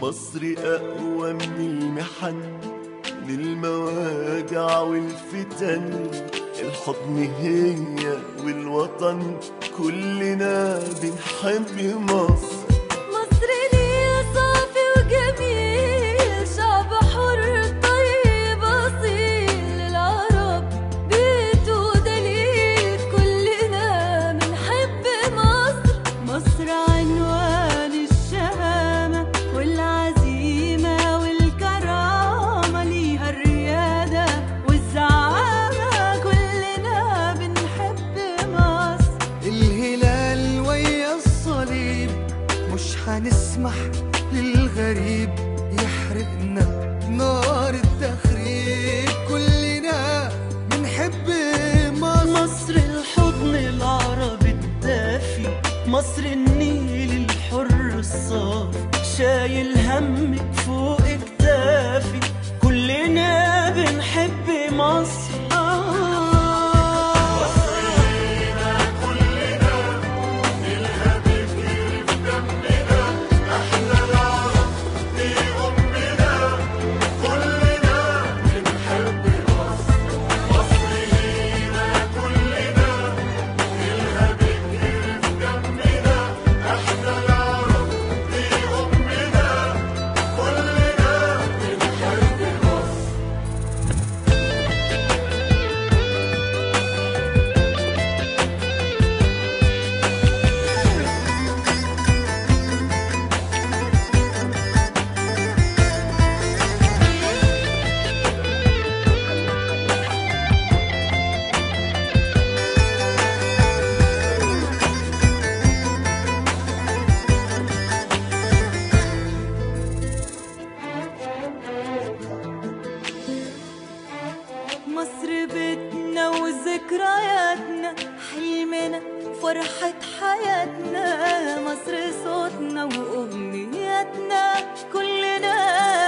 مصر أقوى من المحن، من المواجع والفتن، الحضن هي والوطن، كلنا بنحب مصر. مصر ليه صافي وجميل، شعب حر طيب أصيل، العرب بيته دليل، كلنا بنحب مصر. مصر عنوان الشهامة والعزيمة والكرامة، ليها الريادة والزعامة، كلنا بنحب مصر. الهلال ويا الصليب، مش هنسمح للغريب يحرقنا نار التخريب، كلنا بنحب مصر. مصر الحضن العربي الدافي، مصر النيل الحر الصافي، شايل همك فوق كتافي، كلنا بنحب مصر. مصر بيتنا وذكرياتنا، حلمنا فرحة حياتنا، مصر صوتنا وأمنياتنا، كلنا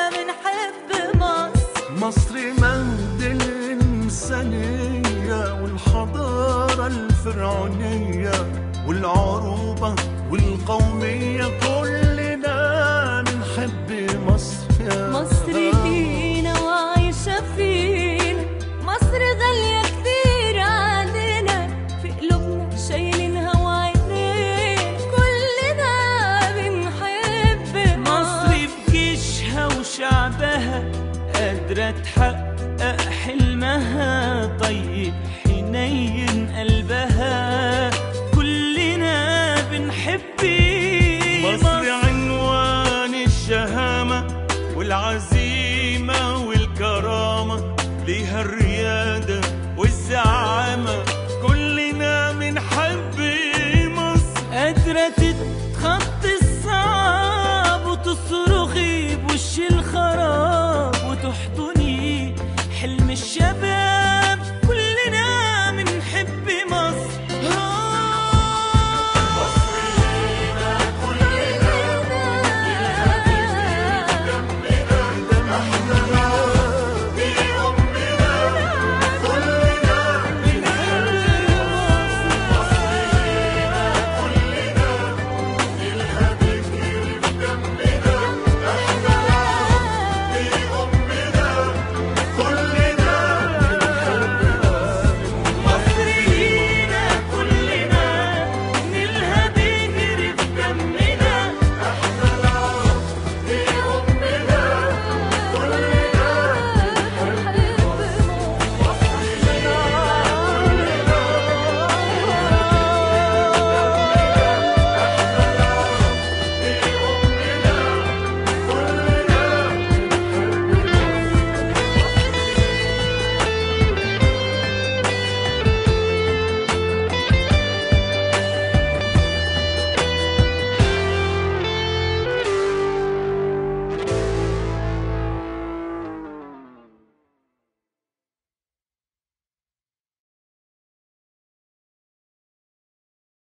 بنحب مصر. مصر مهد الإنسانية والحضارة الفرعونية والعروبة والقومية، كلنا بنحب مصر. مصر لينا وعايشة فينا، مصر غالية كتير علينا، في قلوبنا شايلينها وعينينا، كلنا بنحب مصر بجيشها وشعبها قادرة تحقق حلمها، طيب حنين قلبها، كلنا بنحب